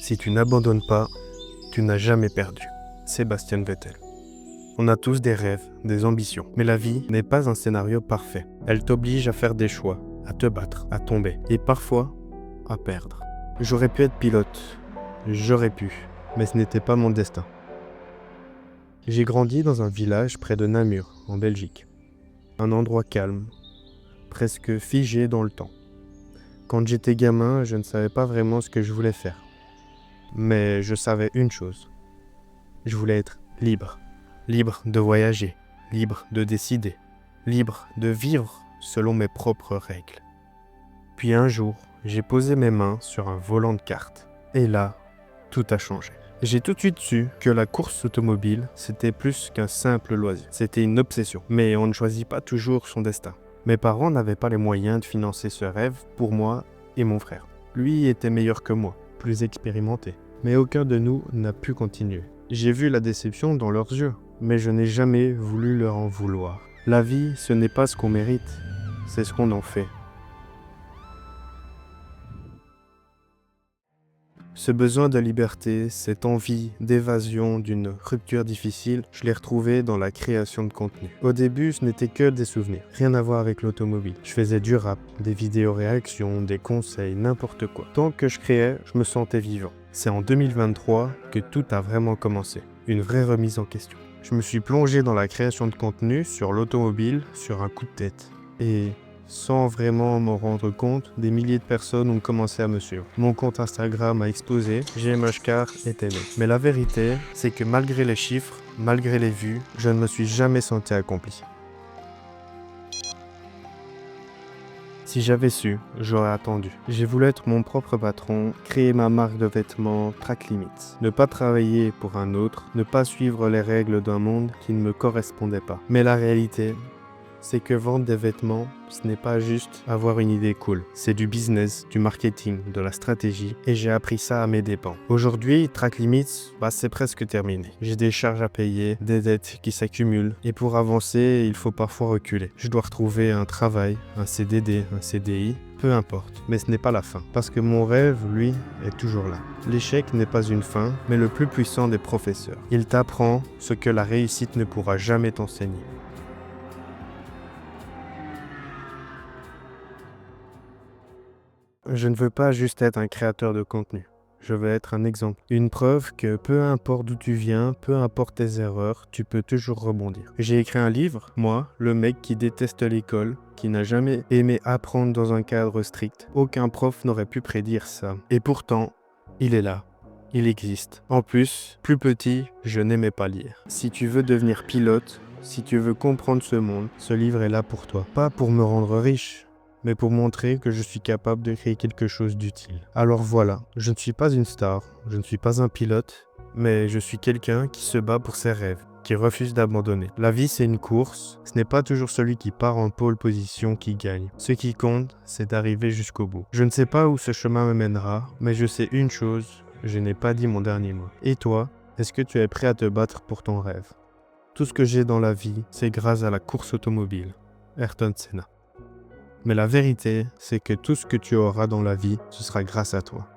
Si tu n'abandonnes pas, tu n'as jamais perdu. Sébastien Vettel. On a tous des rêves, des ambitions, mais la vie n'est pas un scénario parfait. Elle t'oblige à faire des choix, à te battre, à tomber, et parfois, à perdre. J'aurais pu être pilote, j'aurais pu, mais ce n'était pas mon destin. J'ai grandi dans un village près de Namur, en Belgique. Un endroit calme, presque figé dans le temps. Quand j'étais gamin, je ne savais pas vraiment ce que je voulais faire. Mais je savais une chose. Je voulais être libre. Libre de voyager, libre de décider, libre de vivre selon mes propres règles. Puis un jour, j'ai posé mes mains sur un volant de kart. Et là, tout a changé. J'ai tout de suite su que la course automobile, c'était plus qu'un simple loisir. C'était une obsession. Mais on ne choisit pas toujours son destin. Mes parents n'avaient pas les moyens de financer ce rêve pour moi et mon frère. Lui était meilleur que moi, plus expérimenté. Mais aucun de nous n'a pu continuer. J'ai vu la déception dans leurs yeux, mais je n'ai jamais voulu leur en vouloir. La vie, ce n'est pas ce qu'on mérite, c'est ce qu'on en fait. Ce besoin de liberté, cette envie d'évasion d'une rupture difficile, je l'ai retrouvé dans la création de contenu. Au début, ce n'était que des souvenirs, rien à voir avec l'automobile. Je faisais du rap, des vidéos réactions, des conseils, n'importe quoi. Tant que je créais, je me sentais vivant. C'est en 2023 que tout a vraiment commencé, une vraie remise en question. Je me suis plongé dans la création de contenu sur l'automobile sur un coup de tête. Et sans vraiment m'en rendre compte, des milliers de personnes ont commencé à me suivre. Mon compte Instagram a explosé, GMHcar était né. Mais la vérité, c'est que malgré les chiffres, malgré les vues, je ne me suis jamais senti accompli. Si j'avais su, j'aurais attendu. J'ai voulu être mon propre patron, créer ma marque de vêtements Track Limits. Ne pas travailler pour un autre, ne pas suivre les règles d'un monde qui ne me correspondait pas. Mais la réalité, c'est que vendre des vêtements, ce n'est pas juste avoir une idée cool. C'est du business, du marketing, de la stratégie, et j'ai appris ça à mes dépens. Aujourd'hui, Track Limits, c'est presque terminé. J'ai des charges à payer, des dettes qui s'accumulent, et pour avancer, il faut parfois reculer. Je dois retrouver un travail, un CDD, un CDI, peu importe. Mais ce n'est pas la fin, parce que mon rêve, lui, est toujours là. L'échec n'est pas une fin, mais le plus puissant des professeurs. Il t'apprend ce que la réussite ne pourra jamais t'enseigner. Je ne veux pas juste être un créateur de contenu. Je veux être un exemple. Une preuve que peu importe d'où tu viens, peu importe tes erreurs, tu peux toujours rebondir. J'ai écrit un livre, moi, le mec qui déteste l'école, qui n'a jamais aimé apprendre dans un cadre strict. Aucun prof n'aurait pu prédire ça. Et pourtant, il est là. Il existe. En plus, plus petit, je n'aimais pas lire. Si tu veux devenir pilote, si tu veux comprendre ce monde, ce livre est là pour toi. Pas pour me rendre riche, mais pour montrer que je suis capable de créer quelque chose d'utile. Alors voilà, je ne suis pas une star, je ne suis pas un pilote, mais je suis quelqu'un qui se bat pour ses rêves, qui refuse d'abandonner. La vie, c'est une course, ce n'est pas toujours celui qui part en pole position qui gagne. Ce qui compte, c'est d'arriver jusqu'au bout. Je ne sais pas où ce chemin me mènera, mais je sais une chose, je n'ai pas dit mon dernier mot. Et toi, est-ce que tu es prêt à te battre pour ton rêve? Tout ce que j'ai dans la vie, c'est grâce à la course automobile. Ayrton Senna. Mais la vérité, c'est que tout ce que tu auras dans la vie, ce sera grâce à toi.